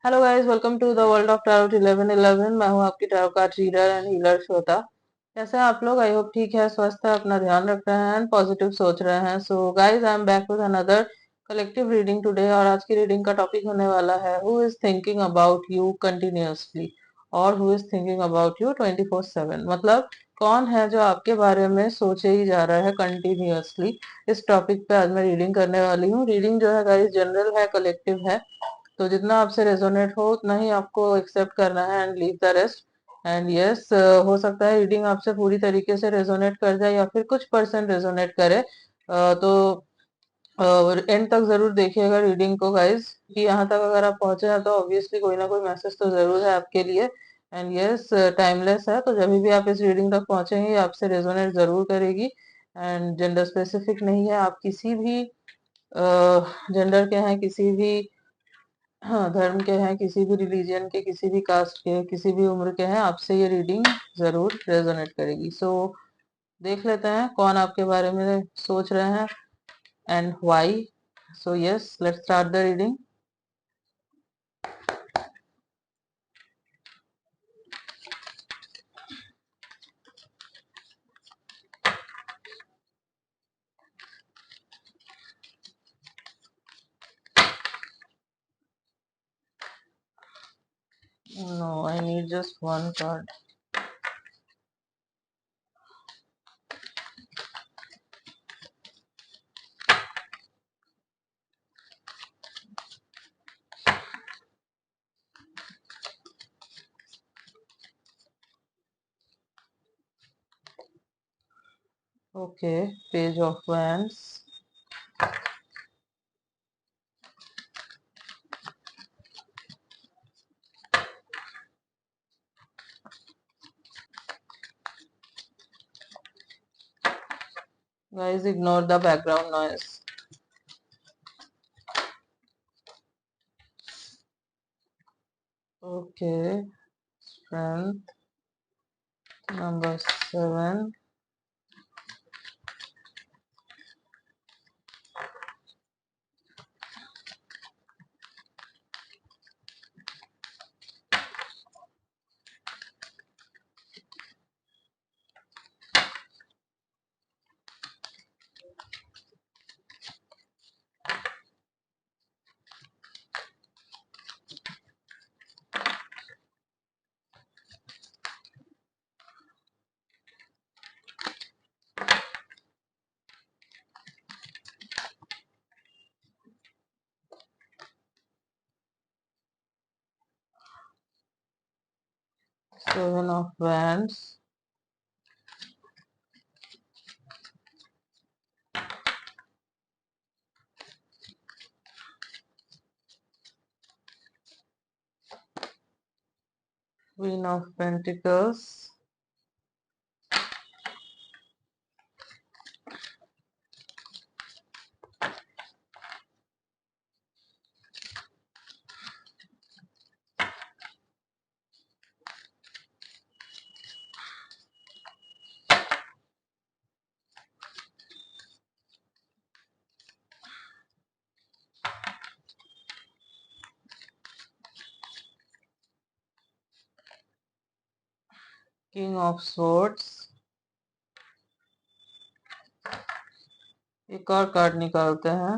Hello guys, welcome to the world of tarot 1111। मैं हूं आपकी tarot card reader and healer Shweta. कैसे हैं आप लोग? आई होप ठीक है, स्वस्थ है, अपना ध्यान रख रहे हैं एंड पॉजिटिव सोच रहे हैं। So guys, I am back with another collective reading today. और आज की रीडिंग का टॉपिक होने वाला है who is thinking about you continuously, और who is thinking about you 24/7। मतलब कौन है जो आपके बारे में सोचे ही जा रहा है कंटिन्यूअसली। इस टॉपिक पे आज मैं रीडिंग करने वाली हूँ। रीडिंग जो है गाइस जनरल है, कलेक्टिव है, तो जितना आपसे रेजोनेट हो उतना ही आपको एक्सेप्ट करना है and leave the rest. And yes, हो सकता है रीडिंग आपसे पूरी तरीके से रेजोनेट कर जाए या फिर कुछ परसेंट रेजोनेट करे। तो एंड तक जरूर देखिएगा रीडिंग को गाइज, कि यहाँ तक अगर आप पहुंचे हैं तो ऑब्वियसली कोई ना कोई मैसेज तो जरूर है आपके लिए। एंड यस, टाइमलेस है, तो जब भी आप इस रीडिंग तक पहुंचेंगे आपसे रेजोनेट जरूर करेगी। एंड जेंडर स्पेसिफिक नहीं है, आप किसी भी जेंडर के हैं, किसी भी हाँ धर्म के हैं, किसी भी रिलीजन के, किसी भी कास्ट के, किसी भी उम्र के हैं, आपसे ये रीडिंग जरूर रेजोनेट करेगी। सो देख लेते हैं कौन आपके बारे में सोच रहे हैं and why. So yes, let's start the reading. No, I need just one card. Okay, page of wands, guys ignore the background noise. Okay, strength number 7, seven of wands, queen of pentacles, king of swords. एक और card निकालते हैं।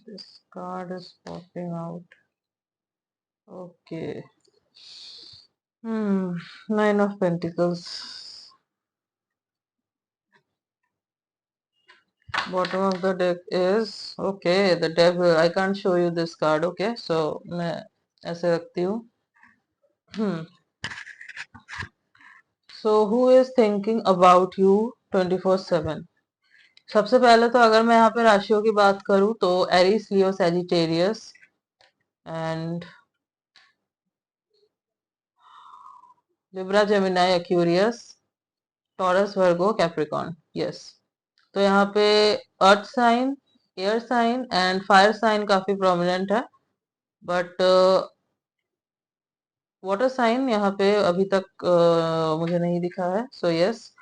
This card is popping out. Okay. Nine of Pentacles. Bottom of the deck is okay. The Devil. I can't show you this card. Okay, so मैं ऐसे रखती हूँ. Hmm. So who is thinking about you 24/7? सबसे पहले तो अगर मैं यहाँ पे राशियों की बात करूँ तो Aries, Leo, Sagittarius and Libra, Gemini, Aquarius, Taurus, Virgo, Capricorn. Yes, तो यहाँ पे earth sign, air sign and fire sign काफी प्रोमिनेंट है। बट वाटर साइन यहाँ पे अभी तक मुझे नहीं दिखा है, so yes,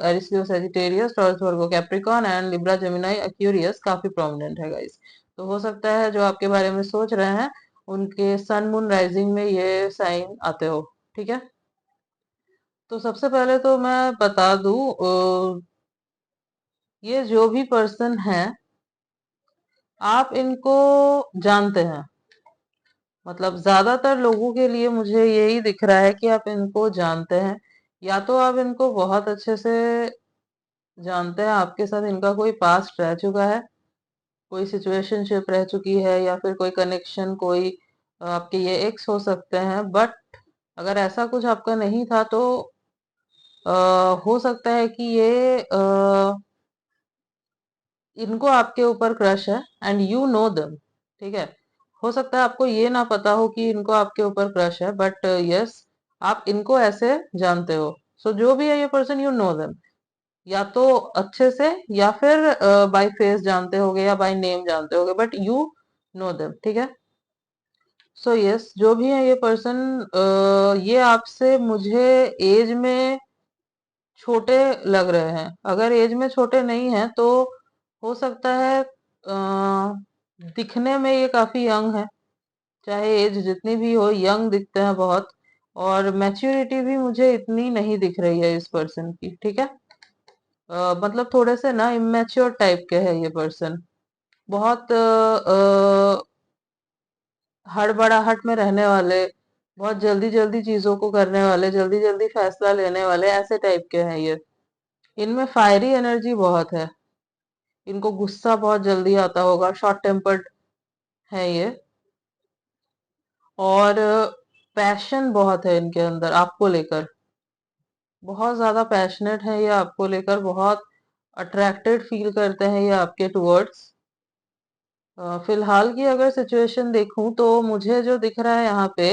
Aries Sagittarius, Taurus Virgo Capricorn and Libra Gemini Aquarius काफी प्रोमिनेंट है गाइस। तो हो सकता है जो आपके बारे में सोच रहे हैं उनके सन मून राइजिंग में ये साइन आते हो। ठीक है, तो सबसे पहले तो मैं बता दूं, ये जो भी पर्सन है आप इनको जानते हैं, मतलब ज्यादातर लोगों के लिए मुझे यही दिख रहा है कि आप इनको जानते हैं, या तो आप इनको बहुत अच्छे से जानते हैं, आपके साथ इनका कोई पास्ट रह चुका है, कोई सिचुएशनशिप रह चुकी है, या फिर कोई कनेक्शन, कोई आपके ये एक्स हो सकते हैं। बट अगर ऐसा कुछ आपका नहीं था तो अ, हो सकता है कि ये इनको आपके ऊपर क्रश है एंड यू नो देम। ठीक है, हो सकता है आपको ये ना पता हो कि इनको आपके ऊपर क्रश है, बट यस, आप इनको ऐसे जानते हो। सो जो भी है ये पर्सन, यू नो देम, या तो अच्छे से या फिर बाय फेस जानते होगे या बाय नेम जानते होगे, बट यू नो देम। ठीक है, सो यस, जो भी है ये पर्सन, ये आपसे मुझे एज में छोटे लग रहे हैं। अगर एज में छोटे नहीं हैं तो हो सकता है दिखने में ये काफी यंग है, चाहे एज जितनी भी हो, यंग दिखते हैं बहुत। और मैच्योरिटी भी मुझे इतनी नहीं दिख रही है इस पर्सन की। ठीक है, मतलब थोड़े से ना इमेच्योर टाइप के है ये पर्सन, बहुत हड़बड़ाहट में रहने वाले, बहुत जल्दी जल्दी चीजों को करने वाले, जल्दी जल्दी फैसला लेने वाले, ऐसे टाइप के हैं ये। इनमें फायरी एनर्जी बहुत है, इनको गुस्सा बहुत जल्दी आता होगा, शॉर्ट टेम्पर्ड है ये, और पैशन बहुत है इनके अंदर आपको लेकर, बहुत ज्यादा पैशनेट है ये आपको लेकर, बहुत अट्रैक्टेड फील करते हैं ये आपके टुवर्ड्स। फिलहाल की अगर सिचुएशन देखूं तो मुझे जो दिख रहा है यहाँ पे,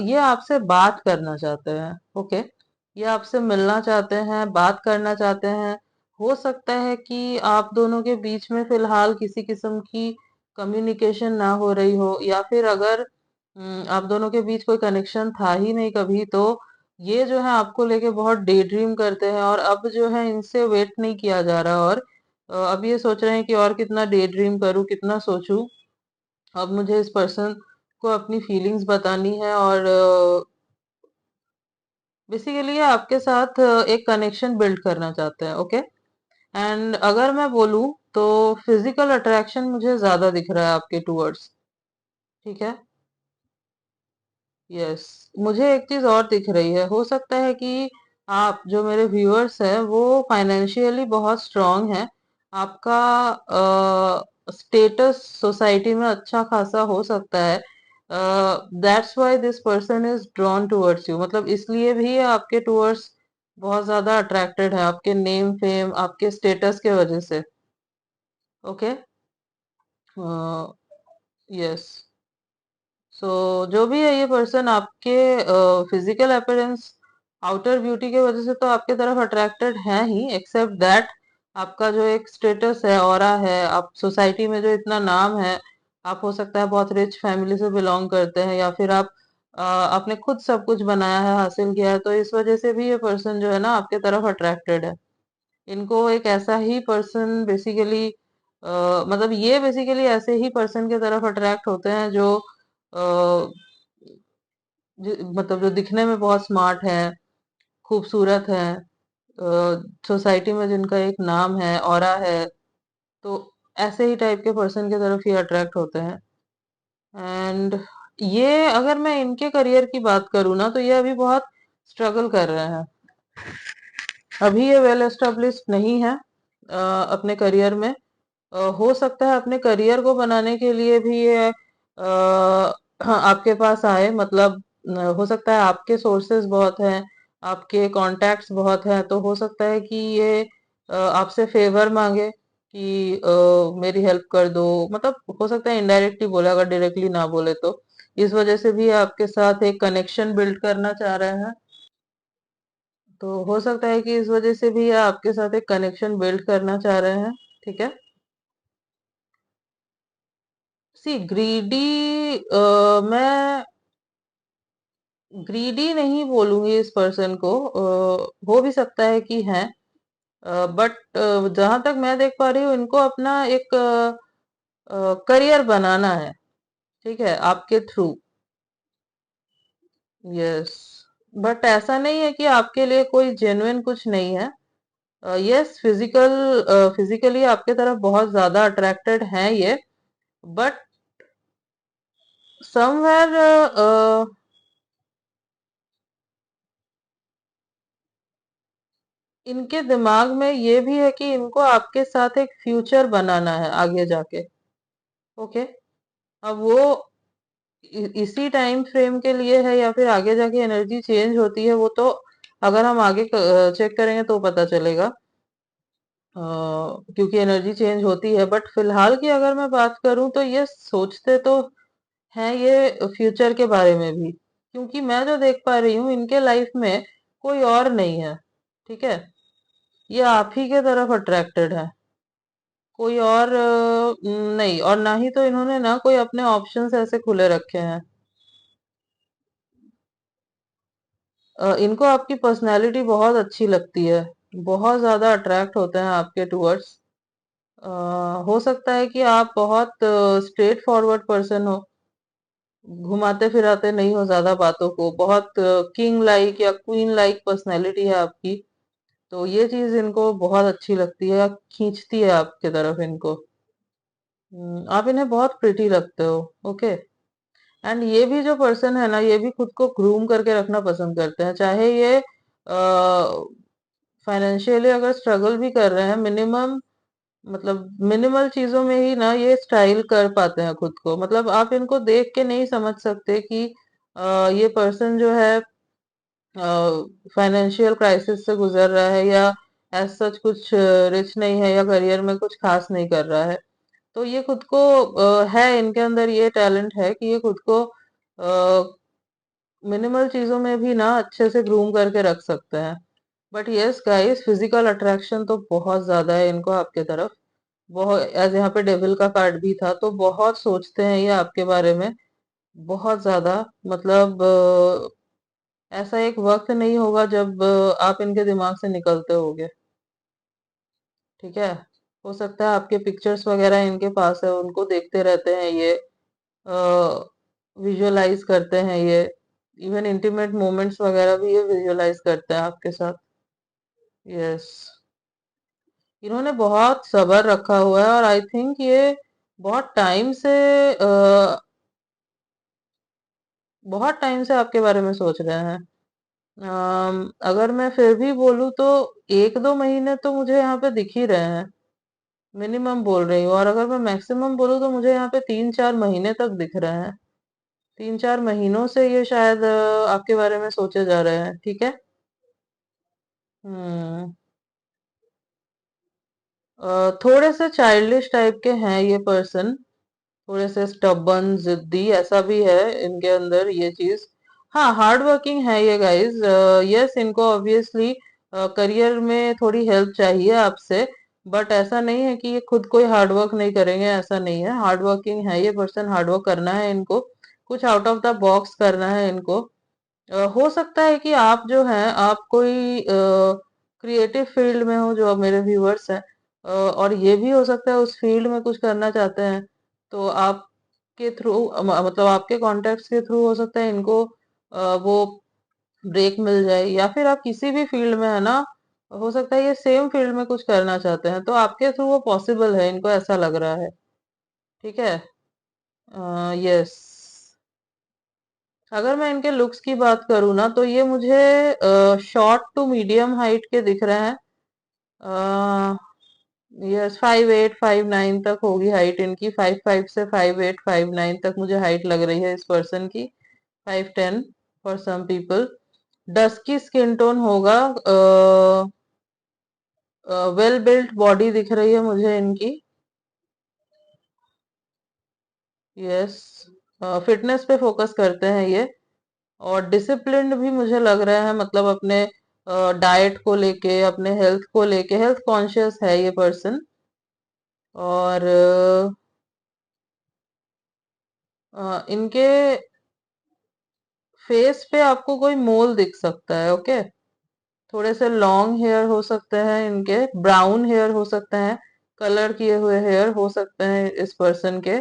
ये आपसे बात करना चाहते हैं। ओके, ये आपसे मिलना चाहते हैं, बात करना चाहते हैं। हो सकता है कि आप दोनों के बीच में फिलहाल किसी किस्म की कम्युनिकेशन ना हो रही हो, या फिर अगर आप दोनों के बीच कोई कनेक्शन था ही नहीं कभी, तो ये जो है आपको लेके बहुत डे ड्रीम करते हैं, और अब जो है इनसे वेट नहीं किया जा रहा, और अब ये सोच रहे हैं कि और कितना डे ड्रीम करूं, कितना सोचूं। अब मुझे इस पर्सन को अपनी फीलिंग्स बतानी है, और बेसिकली आपके साथ एक कनेक्शन बिल्ड करना चाहते हैं। ओके, एंड अगर मैं बोलूं तो फिजिकल अट्रैक्शन मुझे ज्यादा दिख रहा है आपके टूवर्ड्स। ठीक है, यस, मुझे एक चीज और दिख रही है, हो सकता है कि आप जो मेरे व्यूअर्स हैं वो फाइनेंशियली बहुत स्ट्रांग हैं, आपका स्टेटस सोसाइटी में अच्छा खासा हो सकता है, that's why this person is drawn towards you, मतलब इसलिए भी ये आपके टुवर्ड्स बहुत ज्यादा अट्रैक्टेड है, आपके नेम फेम, आपके स्टेटस के वजह से। ओके, यस, सो जो भी है ये पर्सन आपके फिजिकल अपीयरेंस, आउटर ब्यूटी के वजह से तो आपके तरफ अट्रैक्टेड है ही, एक्सेप्ट दैट आपका जो एक स्टेटस है, ऑरा है, आप सोसाइटी में जो इतना नाम है, आप हो सकता है बहुत रिच फैमिली से बिलोंग करते हैं, या फिर आप आपने खुद सब कुछ बनाया है, हासिल किया है, तो इस वजह से भी ये पर्सन जो है ना आपके तरफ अट्रैक्टेड है। इनको एक ऐसा ही पर्सन बेसिकली, मतलब ये बेसिकली ऐसे ही पर्सन के तरफ अट्रैक्ट होते हैं जो मतलब जो दिखने में बहुत स्मार्ट है, खूबसूरत है, सोसाइटी में जिनका एक नाम है, ऑरा है, तो ऐसे ही टाइप के पर्सन की तरफ ये अट्रैक्ट होते हैं। एंड ये अगर मैं इनके करियर की बात करूँ ना तो ये अभी बहुत स्ट्रगल कर रहे हैं, अभी ये वेल एस्टेब्लिश्ड नहीं है अपने करियर में। हो सकता है अपने करियर को बनाने के लिए भी ये आपके पास आए, मतलब हो सकता है आपके सोर्सेज बहुत हैं, आपके कॉन्टैक्ट्स बहुत हैं, तो हो सकता है कि ये आपसे फेवर मांगे कि मेरी हेल्प कर दो, मतलब हो सकता है इनडायरेक्टली बोले, अगर डायरेक्टली ना बोले तो। इस वजह से भी ये आपके साथ एक कनेक्शन बिल्ड करना चाह रहे हैं, तो हो सकता है कि इस वजह से भी ये आपके साथ एक कनेक्शन बिल्ड करना चाह रहे हैं। ठीक है, सी ग्रीडी, मैं ग्रीडी नहीं बोलूंगी इस पर्सन को, हो भी सकता है कि है, बट जहां तक मैं देख पा रही हूँ इनको अपना एक करियर बनाना है, ठीक है, आपके थ्रू। यस, बट ऐसा नहीं है कि आपके लिए कोई जेन्युइन कुछ नहीं है। यस, फिजिकली आपके तरफ बहुत ज्यादा अट्रैक्टेड हैं ये, बट समवेयर इनके दिमाग में ये भी है कि इनको आपके साथ एक फ्यूचर बनाना है आगे जाके। ओके, अब वो इसी टाइम फ्रेम के लिए है या फिर आगे जाके एनर्जी चेंज होती है, वो तो अगर हम आगे चेक करेंगे तो पता चलेगा, क्योंकि एनर्जी चेंज होती है। बट फिलहाल की अगर मैं बात करूं तो ये सोचते तो हैं ये फ्यूचर के बारे में भी, क्योंकि मैं जो देख पा रही हूँ इनके लाइफ में कोई और नहीं है, ठीक है, ये आप ही के तरफ अट्रैक्टेड है, कोई और नहीं। और ना ही तो इन्होंने ना कोई अपने ऑप्शंस ऐसे खुले रखे हैं। इनको आपकी पर्सनैलिटी बहुत अच्छी लगती है, बहुत ज्यादा अट्रैक्ट होते हैं आपके टूवर्ड्स। हो सकता है कि आप बहुत स्ट्रेट फॉरवर्ड पर्सन हो, घुमाते फिराते नहीं हो ज्यादा बातों को, बहुत किंग लाइक या क्वीन लाइक पर्सनैलिटी है आपकी। तो ये चीज इनको बहुत अच्छी लगती है, खींचती है आपके तरफ इनको। आप इन्हें बहुत प्रिटी लगते हो। ओके, एंड ये भी जो पर्सन है ना, ये भी खुद को ग्रूम करके रखना पसंद करते हैं, चाहे ये फाइनेंशियली अगर स्ट्रगल भी कर रहे हैं, मिनिमम मतलब मिनिमल चीजों में ही ना ये स्टाइल कर पाते हैं खुद को। मतलब आप इनको देख के नहीं समझ सकते कि ये पर्सन जो है फाइनेंशियल क्राइसिस से गुजर रहा है, या एज सच कुछ रिच नहीं है, या करियर में कुछ खास नहीं कर रहा है। तो ये खुद को है, इनके अंदर ये टैलेंट है कि ये खुद को मिनिमल चीजों में भी ना अच्छे से ग्रूम करके रख सकते हैं। But yes guys, physical attraction तो बहुत ज्यादा है इनको आपके तरफ, बहुत, एज यहाँ पे डेविल का कार्ड भी था, तो बहुत सोचते हैं ये आपके बारे में, बहुत ज्यादा। मतलब ऐसा एक वक्त नहीं होगा जब आप इनके दिमाग से निकलते होगे, ठीक है। हो सकता है आपके पिक्चर्स वगैरह इनके पास है, उनको देखते रहते हैं ये, विजुअलाइज करते हैं ये, इवन इंटीमेट मोमेंट्स वगैरह भी ये विजुअलाइज करते हैं आपके साथ। यस, इन्होंने बहुत सब्र रखा हुआ है, और आई थिंक ये बहुत टाइम से बहुत टाइम से आपके बारे में सोच रहे हैं। अगर मैं फिर भी बोलूँ तो 1-2 महीने तो मुझे यहाँ पे दिख ही रहे हैं, मिनिमम बोल रही हूँ। और अगर मैं मैक्सिमम बोलूँ तो मुझे यहाँ पे 3-4 महीने तक दिख रहे हैं, 3-4 महीनों से ये शायद आपके बारे में सोचे जा रहे हैं, ठीक है। हम्म, थोड़े से चाइल्डिश टाइप के हैं ये पर्सन, थोड़े से स्टबन, जिद्दी, ऐसा भी है इनके अंदर ये चीज। हाँ, हार्ड वर्किंग है ये गाइस। यस, इनको ऑब्वियसली करियर में थोड़ी हेल्प चाहिए आपसे, बट ऐसा नहीं है कि ये खुद कोई हार्ड वर्क नहीं करेंगे, ऐसा नहीं है। हार्ड वर्किंग है ये पर्सन, हार्ड वर्क करना है इनको, कुछ आउट ऑफ द बॉक्स करना है इनको। हो सकता है कि आप जो हैं, आप कोई क्रिएटिव फील्ड में हो, जो मेरे व्यूअर्स हैं, और ये भी हो सकता है उस फील्ड में कुछ करना चाहते हैं, तो आपके थ्रू, मतलब आपके कॉन्टेक्ट्स के थ्रू हो सकता है इनको वो ब्रेक मिल जाए, या फिर आप किसी भी फील्ड में है ना, हो सकता है ये सेम फील्ड में कुछ करना चाहते हैं, तो आपके थ्रू वो पॉसिबल है, इनको ऐसा लग रहा है, ठीक है। यस, अगर मैं इनके लुक्स की बात करूँ ना, तो ये मुझे शॉर्ट टू मीडियम हाइट के दिख रहे हैं। यस, 5'8", 5'9" तक होगी हाइट इनकी, 5'5" से 5'8", 5'9" तक मुझे हाइट लग रही है इस पर्सन की, 5'10" for some people. Dusky skin tone होगा, वेल बिल्ट बॉडी दिख रही है मुझे इनकी। यस, फिटनेस पे फोकस करते हैं ये, और डिसिप्लिन्ड भी मुझे लग रहा है, मतलब अपने डाइट को लेके, अपने हेल्थ को लेके हेल्थ कॉन्शियस है ये पर्सन। और इनके फेस पे आपको कोई मोल दिख सकता है, ओके। थोड़े से लॉन्ग हेयर हो सकते हैं इनके, ब्राउन हेयर हो सकते हैं, कलर किए हुए हेयर हो सकते हैं इस पर्सन के।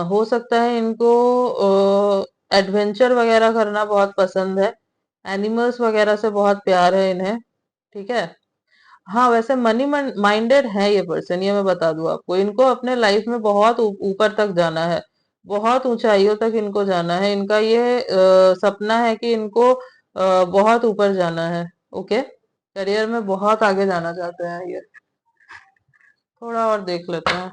हो सकता है इनको एडवेंचर वगैरह करना बहुत पसंद है, एनिमल्स वगैरह से बहुत प्यार है इन्हें, ठीक है। हाँ, वैसे मनी माइंडेड है ये पर्सन, ये मैं बता दूं आपको। इनको अपने लाइफ में बहुत ऊपर तक जाना है, बहुत ऊंचाइयों तक इनको जाना है। इनका ये सपना है कि इनको बहुत ऊपर जाना है, ओके। करियर में बहुत आगे जाना चाहते हैं ये। थोड़ा और देख लेते हैं।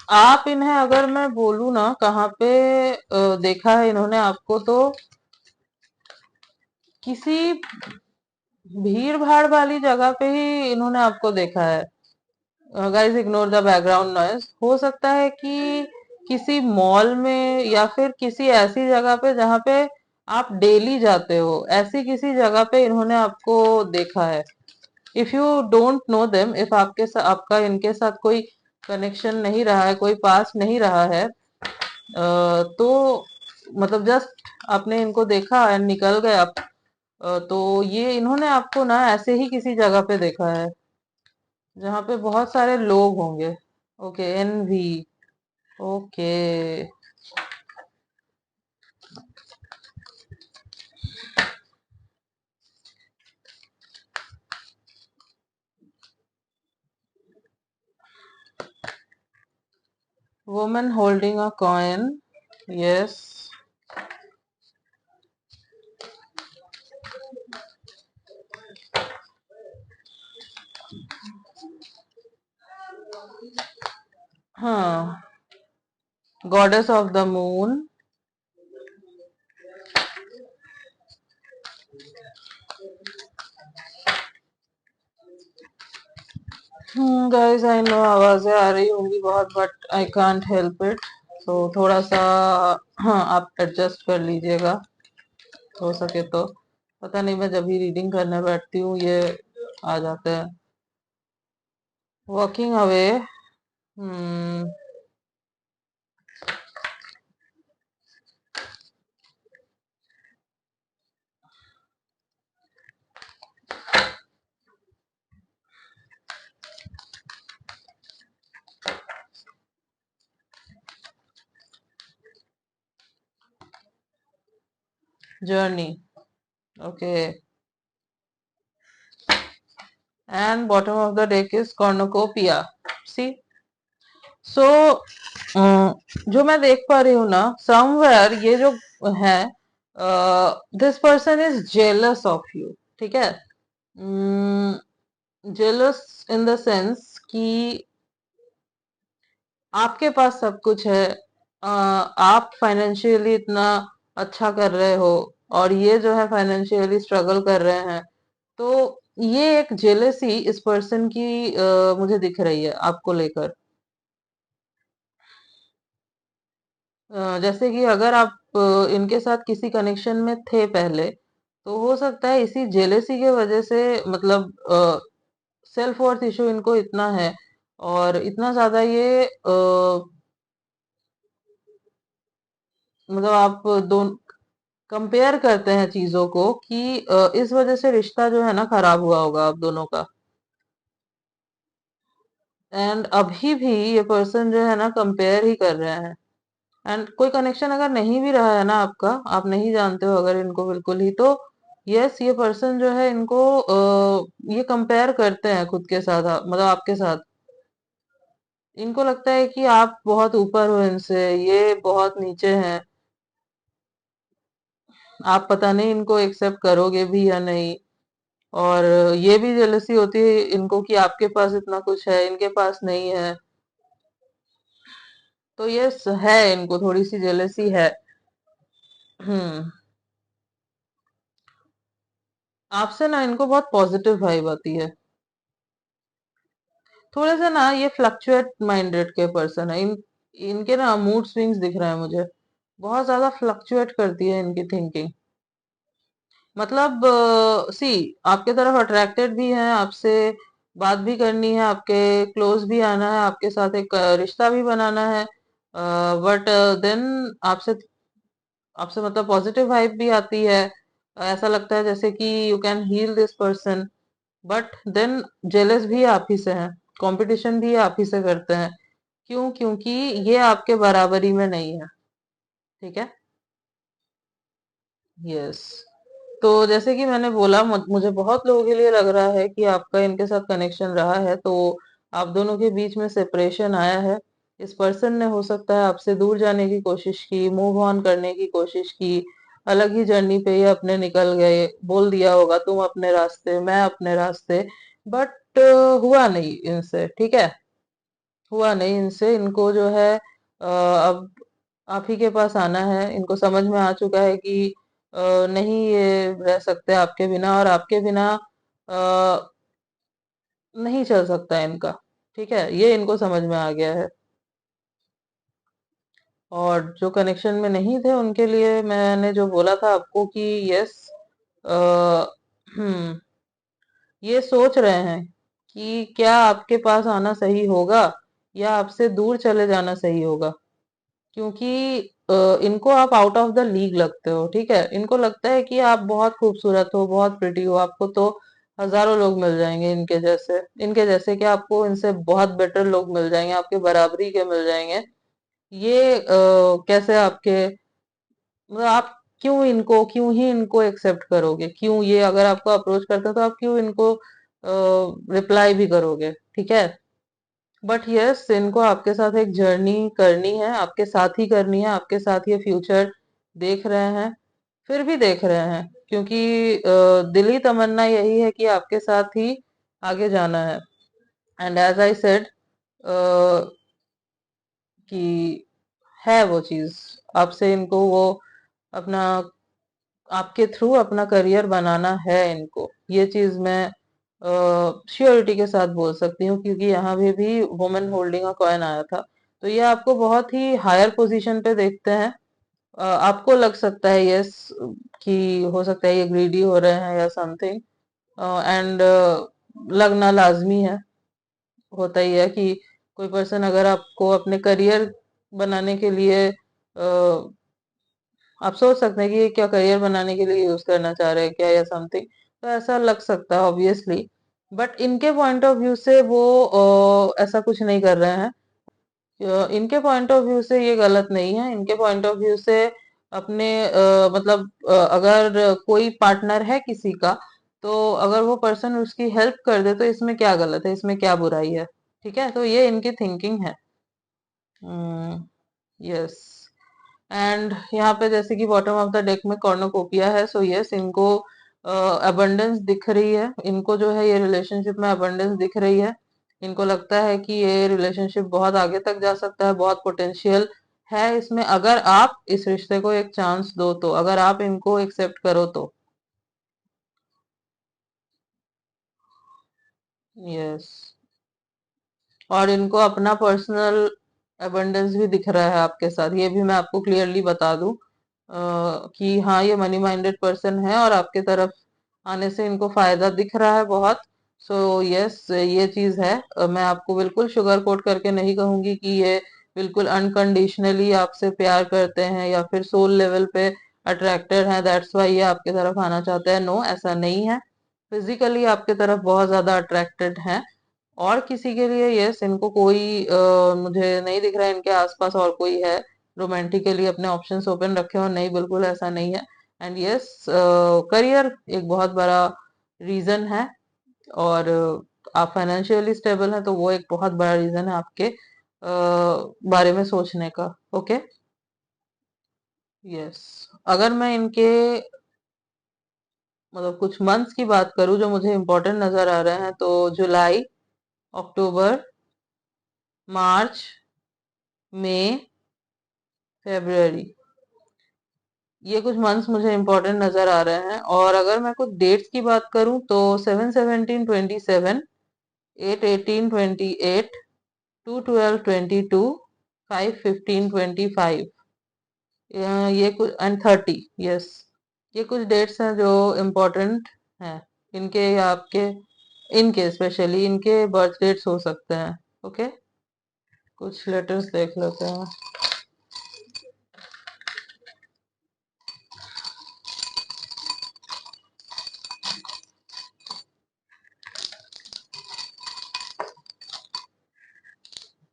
आप इन्हें अगर मैं बोलूँ ना कहाँ पे देखा है इन्होंने आपको, तो किसी भीड़ भाड़ वाली जगह पे ही इन्होंने आपको देखा है। Guys ignore the background noise. हो सकता है कि किसी मॉल में या फिर किसी ऐसी जगह पे जहाँ पे आप डेली जाते हो, ऐसी किसी जगह पे इन्होंने आपको देखा है। If you don't know them, if आपके साथ आपका इनके साथ कोई कनेक्शन नहीं रहा है, कोई पास नहीं रहा है, तो मतलब जस्ट आपने इनको देखा एंड निकल गए आप, तो ये इन्होंने आपको ना ऐसे ही किसी जगह पे देखा है जहाँ पे बहुत सारे लोग होंगे। Okay, N V. Okay. Woman holding a coin. Yes. हाँ, goddess of the moon. Guys I know आवाजें आ रही होंगी बहुत, but I can't help it. तो थोड़ा सा, हाँ, आप एडजस्ट कर लीजिएगा हो सके तो। पता नहीं, मैं जब भी रीडिंग करने बैठती हूँ ये आ जाते हैं। Walking away. Hmm. Journey. Okay. And bottom of the deck is cornucopia. See. So जो मैं देख पा रही हूँ ना, समवेयर ये जो है, this person is jealous of you, ठीक है। जेलस इन द सेंस कि आपके पास सब कुछ है, आप फाइनेंशियली इतना अच्छा कर रहे हो, और ये जो है फाइनेंशियली स्ट्रगल कर रहे हैं। तो ये एक जेलसी इस पर्सन की मुझे दिख रही है आपको लेकर। जैसे कि अगर आप इनके साथ किसी कनेक्शन में थे पहले, तो हो सकता है इसी जेलेसी के वजह से, मतलब सेल्फ वर्थ इशू इनको इतना है, और इतना ज्यादा ये मतलब आप दोनों कंपेयर करते हैं चीजों को कि इस वजह से रिश्ता जो है ना खराब हुआ होगा आप दोनों का। एंड अभी भी ये पर्सन जो है ना कंपेयर ही कर रहे हैं। एंड कोई कनेक्शन अगर नहीं भी रहा है ना आपका, आप नहीं जानते हो अगर इनको बिल्कुल ही, तो यस, ये पर्सन जो है इनको ये कंपेयर करते हैं खुद के साथ, मतलब आपके साथ। इनको लगता है कि आप बहुत ऊपर हो इनसे, ये बहुत नीचे हैं। आप पता नहीं इनको एक्सेप्ट करोगे भी या नहीं। और ये भी जेलसी होती है इनको कि आपके पास इतना कुछ है, इनके पास नहीं है। तो यस, है इनको थोड़ी सी जेलसी है। हम्म। आपसे ना इनको बहुत पॉजिटिव वाइब आती है। थोड़े से ना ये फ्लक्चुएट माइंडेड के पर्सन है। इनके ना मूड स्विंग्स दिख रहे हैं मुझे। बहुत ज्यादा फ्लक्चुएट करती है इनकी थिंकिंग। मतलब सी, आपके तरफ अट्रैक्टेड भी हैं आपसे, बात भी करनी है, आपके क्लोज भी आना है, आपके साथ एक रिश्ता भी बनाना है। बट देन आपसे आपसे मतलब पॉजिटिव वाइब भी आती है। ऐसा लगता है जैसे कि you can heal this person. But then jealous भी आप ही से हैं, कंपटीशन भी आप ही से करते हैं। क्यों? क्योंकि ये आपके बराबरी में नहीं है। ठीक है। यस। तो जैसे कि मैंने बोला, मुझे बहुत लोगों के लिए लग रहा है कि आपका इनके साथ कनेक्शन रहा है, तो आप दोनों के बीच में सेपरेशन आया है। इस पर्सन ने हो सकता है आपसे दूर जाने की कोशिश की, मूव ऑन करने की कोशिश की, अलग ही जर्नी पे ये अपने निकल गए, बोल दिया होगा तुम अपने रास्ते मैं अपने रास्ते। बट हुआ नहीं इनसे। ठीक है। हुआ नहीं इनसे। इनको जो है अब आप ही के पास आना है। इनको समझ में आ चुका है कि नहीं ये रह सकते आपके बिना, और आपके बिना अ, नहीं चल सकता इनका। ठीक है, ये इनको समझ में आ गया है। और जो कनेक्शन में नहीं थे उनके लिए मैंने जो बोला था आपको कि यस, हम्म, ये सोच रहे हैं कि क्या आपके पास आना सही होगा या आपसे दूर चले जाना सही होगा। क्योंकि इनको आप आउट ऑफ द लीग लगते हो। ठीक है, इनको लगता है कि आप बहुत खूबसूरत हो, बहुत प्रिटी हो, आपको तो हजारों लोग मिल जाएंगे इनके जैसे कि आपको इनसे बहुत बेटर लोग मिल जाएंगे, आपके बराबरी के मिल जाएंगे। ये कैसे आपके मतलब आप क्यों ही इनको एक्सेप्ट करोगे? क्यों ये अगर आपको अप्रोच करते हैं तो आप क्यों इनको रिप्लाई भी करोगे? ठीक है। बट यस, इनको आपके साथ एक जर्नी करनी है, आपके साथ ही करनी है, आपके साथ ये फ्यूचर देख रहे हैं। फिर भी देख रहे हैं क्योंकि दिली तमन्ना यही है कि आपके साथ ही आगे जाना है। एंड एज आई सेड कि है वो चीज आपसे इनको वो अपना आपके थ्रू अपना करियर बनाना है इनको। ये चीज मैं श्योरिटी के साथ बोल सकती हूँ क्योंकि यहाँ भी वुमेन होल्डिंग अ कॉइन आया था। तो ये आपको बहुत ही हायर पोजीशन पे देखते हैं। आपको लग सकता है यस कि हो सकता है ये ग्रीडी हो रहे हैं या समथिंग। एंड लगना लाजमी है। होता ही है कि कोई पर्सन अगर आपको अपने करियर बनाने के लिए आप सोच सकते हैं कि ये क्या करियर बनाने के लिए यूज करना चाह रहे हैं क्या या समथिंग। तो ऐसा लग सकता है ऑब्वियसली। बट इनके पॉइंट ऑफ व्यू से वो ऐसा कुछ नहीं कर रहे हैं। इनके पॉइंट ऑफ व्यू से ये गलत नहीं है। इनके पॉइंट ऑफ व्यू से अपने मतलब अगर कोई पार्टनर है किसी का, तो अगर वो पर्सन उसकी हेल्प कर दे तो इसमें क्या गलत है, इसमें क्या बुराई है? ठीक है, तो ये इनकी थिंकिंग है। यस। एंड यहाँ पे जैसे कि बॉटम ऑफ द डेक में कॉर्नोकोपिया है, सो यस, इनको अबंडेंस दिख रही है। इनको जो है ये रिलेशनशिप में अबंडेंस दिख रही है। इनको लगता है कि ये रिलेशनशिप बहुत आगे तक जा सकता है, बहुत पोटेंशियल है इसमें, अगर आप इस रिश्ते को एक चांस दो तो, अगर आप इनको एक्सेप्ट करो तो। यस। और इनको अपना पर्सनल अबंडेंस भी दिख रहा है आपके साथ, ये भी मैं आपको क्लियरली बता दूं कि हाँ, ये मनी माइंडेड पर्सन है और आपके तरफ आने से इनको फायदा दिख रहा है बहुत। सो यस, ये चीज है। मैं आपको बिल्कुल शुगर कोट करके नहीं कहूंगी कि ये बिल्कुल अनकंडीशनली आपसे प्यार करते हैं या फिर सोल लेवल पे अट्रैक्टेड हैं, दैट्स वाई ये आपके तरफ आना चाहते हैं। नो, ऐसा नहीं है। फिजिकली आपके तरफ बहुत ज्यादा अट्रैक्टेड हैं। और किसी के लिए यस, इनको कोई मुझे नहीं दिख रहा है इनके आसपास और कोई है रोमांटिकली अपने ऑप्शंस ओपन रखे हो, नहीं, बिल्कुल ऐसा नहीं है। एंड यस, करियर एक बहुत बड़ा रीजन है। और आप फाइनेंशियली स्टेबल हैं तो वो एक बहुत बड़ा रीजन है आपके बारे में सोचने का। ओके। यस। अगर मैं इनके मतलब कुछ मंथ्स की बात करूं जो मुझे इम्पोर्टेंट नजर आ रहे हैं, तो जुलाई, अक्टूबर, मार्च, मई, फेब्रुअरी, ये कुछ मंथ्स मुझे इम्पोर्टेंट नजर आ रहे हैं। और अगर मैं कुछ डेट्स की बात करूं तो 7/17/27, 8/18/28, 2/12/22, 5/15/25, ये कुछ एंड 30। यस, ये कुछ डेट्स हैं जो इम्पोर्टेंट हैं इनके या आपके इनके स्पेशली इनके बर्थ डेट्स हो सकते हैं। ओके, कुछ लेटर्स देख लेते हैं।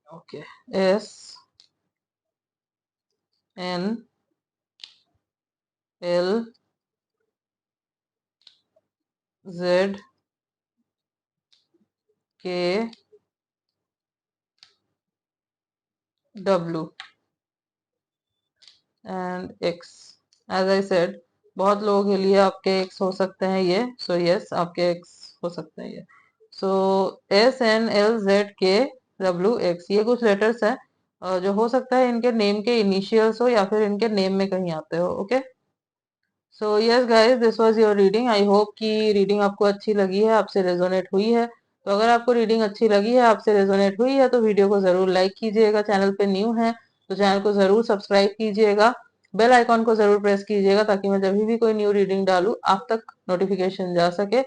Okay, SNLZKW and X. As I said, बहुत लोगों के लिए आपके एक्स हो सकते हैं ये। सो यस, आपके एक्स हो सकते हैं ये। सो SNLZKW X, ये कुछ लेटर्स हैं जो हो सकता है इनके नेम के इनिशियल्स हो या फिर इनके नेम में कहीं आते हो। Okay, so yes guys, this was your reading. I hope कि रीडिंग आपको अच्छी लगी है, आपसे रेजोनेट हुई है। तो अगर आपको रीडिंग अच्छी लगी है, आपसे रेजोनेट हुई है, तो वीडियो को जरूर लाइक कीजिएगा। चैनल पे न्यू है तो चैनल को जरूर सब्सक्राइब कीजिएगा। बेल आइकॉन को जरूर प्रेस कीजिएगा ताकि मैं जब भी कोई न्यू रीडिंग डालूं आप तक नोटिफिकेशन जा सके।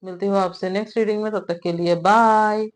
मिलती हूँ आपसे नेक्स्ट रीडिंग में, तब तक के लिए बाय।